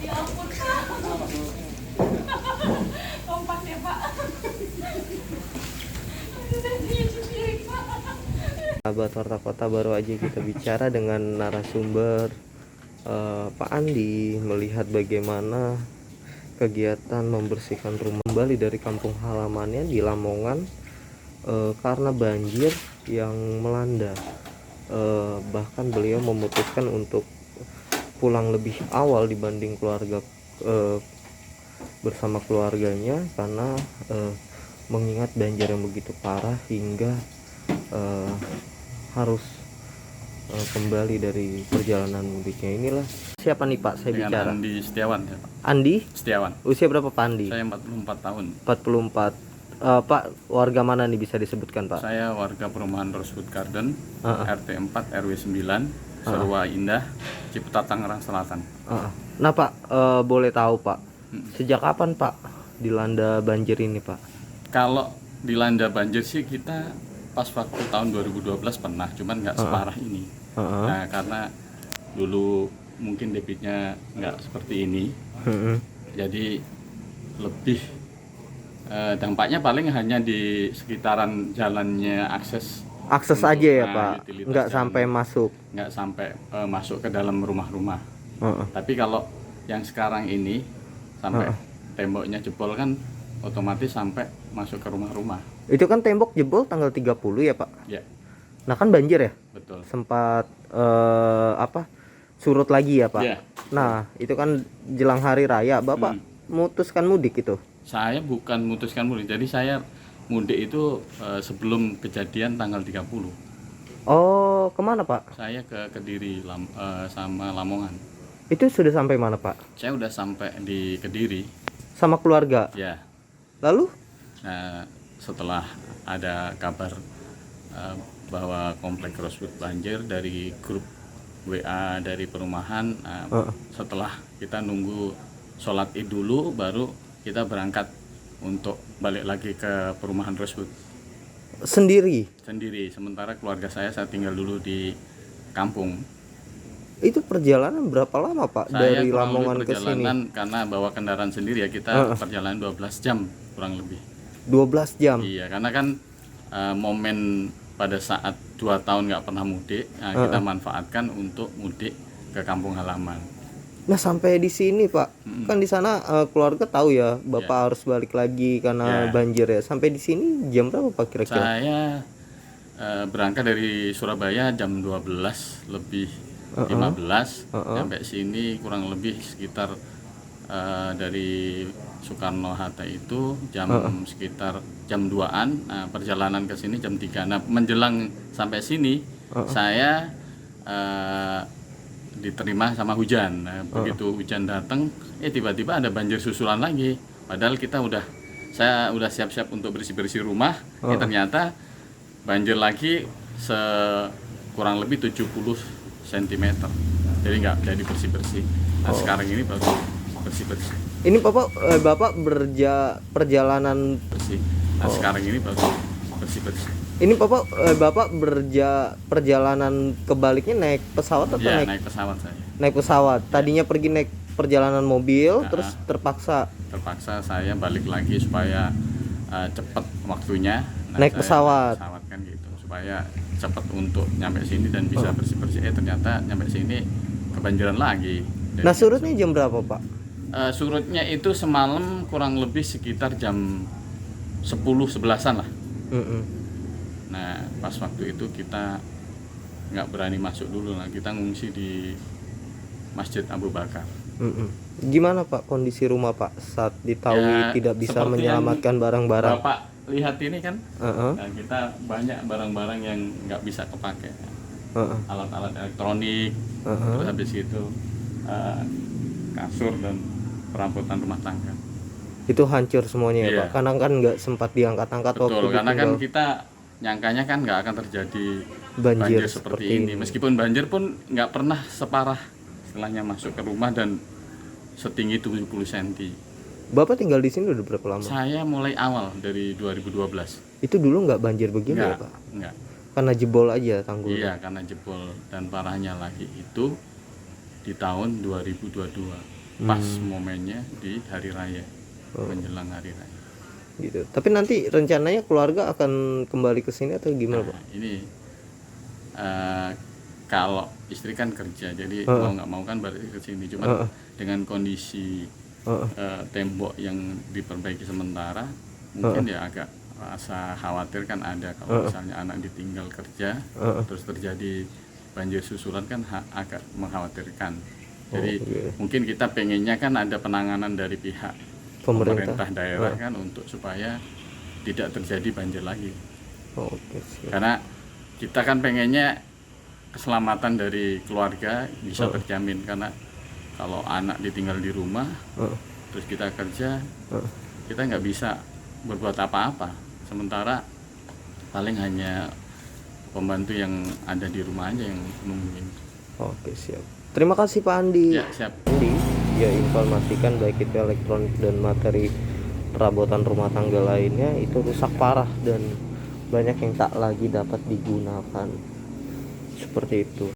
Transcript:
Ya ampun, Pak. Kompak ya, Pak. Saya cuci piring, Pak. Sahabat Warta Kota, baru aja kita bicara dengan narasumber Pak Andi melihat bagaimana kegiatan membersihkan rumah kembali dari kampung halamannya di Lamongan karena banjir yang melanda. Bahkan beliau memutuskan untuk pulang lebih awal dibanding keluarga bersama keluarganya karena mengingat banjir yang begitu parah hingga harus kembali dari perjalanan mudiknya. Inilah siapa nih Pak saya Dengan bicara? Andi Setiawan ya Pak. Andi? Setiawan. Usia berapa Pak Andi? Saya 44 tahun. 44. Pak, warga mana nih bisa disebutkan Pak? Saya warga perumahan Rosewood Garden, RT 4 RW 9, Serua Indah, Ciputat, Tangerang Selatan. Nah Pak, boleh tahu Pak, sejak kapan Pak dilanda banjir ini Pak? Kalau dilanda banjir sih kita pas waktu tahun 2012 pernah, cuman nggak separah ini. Nah, karena dulu mungkin debitnya nggak seperti ini, jadi lebih dampaknya paling hanya di sekitaran jalannya akses aja ya Pak, utilitas nggak jalan. sampai masuk. Nggak sampai masuk ke dalam rumah-rumah. Tapi kalau yang sekarang ini sampai temboknya jebol kan otomatis sampai masuk ke rumah-rumah. Itu kan tembok jebol tanggal 30 ya Pak? Ya, Nah kan banjir ya? betul. Sempat surut lagi ya Pak? Ya. Nah itu kan jelang hari raya, Bapak memutuskan mudik itu? Saya bukan memutuskan mudik, jadi saya mudik itu sebelum kejadian tanggal 30. Oh, kemana Pak? Saya ke Kediri sama Lamongan. Itu sudah sampai mana Pak? Saya udah sampai di Kediri. Sama keluarga? Ya. Lalu? Nah, setelah ada kabar bahwa komplek Rosewood banjir dari grup WA dari perumahan, setelah kita nunggu sholat id dulu, baru kita berangkat untuk balik lagi ke perumahan Rosewood. Sendiri? Sendiri, sementara keluarga saya tinggal dulu di kampung. Itu perjalanan berapa lama Pak Saya dari kurang Lamongan lebih ke sini? perjalanan karena bawa kendaraan sendiri ya, kita perjalanan 12 jam kurang lebih. 12 jam? Iya, karena kan momen pada saat 2 tahun nggak pernah mudik, kita manfaatkan untuk mudik ke kampung halaman. Nah sampai di sini Pak, kan di sana keluarga tahu ya Bapak harus balik lagi karena banjir ya. Sampai di sini jam berapa Pak kira-kira? Saya berangkat dari Surabaya jam 12 lebih 15, sampai sini kurang lebih sekitar dari Soekarno Hatta itu sekitar jam 2-an. Perjalanan ke sini jam 3. Nah, menjelang sampai sini saya diterima sama hujan. Nah, begitu hujan datang, tiba-tiba ada banjir susulan lagi. Padahal saya udah siap-siap untuk bersih-bersih rumah. Ternyata banjir lagi kurang lebih 70 cm. Jadi nggak jadi bersih-bersih. Nah, sekarang ini baru bersih-bersih. Ini Bapak perjalanan Bersih. Nah, sekarang ini baru bersih-bersih. Ini Bapak perjalanan kebaliknya naik pesawat atau Ya, naik? naik pesawat saya. Naik pesawat. Tadinya pergi naik perjalanan mobil, terus terpaksa Saya balik lagi supaya cepat waktunya. Nah, naik pesawat. Naik pesawat kan gitu, supaya cepat untuk nyampe sini dan bisa bersih-bersih. Ternyata nyampe sini kebanjiran lagi. Nah surutnya jam berapa Pak? Surutnya itu semalam kurang lebih sekitar jam 10-11an lah. Nah, pas waktu itu kita nggak berani masuk dulu lah, kita ngungsi di Masjid Abu Bakar. Gimana Pak kondisi rumah Pak saat ditahui tidak bisa menyelamatkan barang-barang? Bapak lihat ini kan, nah, kita banyak barang-barang yang nggak bisa kepake, alat-alat elektronik, terus habis itu kasur dan perabotan rumah tangga. Itu hancur semuanya ya Iya. Pak? Karena kan nggak sempat diangkat-angkat waktu Betul, karena kan ditinggal. kita nyangkanya kan nggak akan terjadi Banjir banjir seperti ini. Meskipun banjir pun nggak pernah separah setelahnya masuk ke rumah dan setinggi 70 cm. Bapak tinggal di sini udah berapa lama? Saya mulai awal dari 2012. Itu dulu nggak banjir begini ya Pak? Enggak. Karena jebol aja tanggul. Iya, karena jebol, dan parahnya lagi itu di tahun 2022 pas momennya di hari raya, menjelang hari raya. Gitu. Tapi nanti rencananya keluarga akan kembali ke sini atau gimana, Pak? Ini kalau istri kan kerja, jadi mau nggak mau kan balik ke sini. Cuman dengan kondisi tembok yang diperbaiki sementara, mungkin ya agak rasa khawatir kan ada kalau misalnya anak ditinggal kerja, terus terjadi banjir susulan kan agak mengkhawatirkan. Jadi mungkin kita pengennya kan ada penanganan dari pihak pemerintah daerah kan untuk supaya tidak terjadi banjir lagi. Karena kita kan pengennya keselamatan dari keluarga bisa terjamin, karena kalau anak ditinggal di rumah terus kita kerja, kita nggak bisa berbuat apa-apa, sementara paling hanya pembantu yang ada di rumah aja yang nungguin. Oke, siap. Terima kasih Pak Andi. Ya, siap. Andi, ya informasikan baik itu elektronik dan materi perabotan rumah tangga lainnya itu rusak parah dan banyak yang tak lagi dapat digunakan. Seperti itu.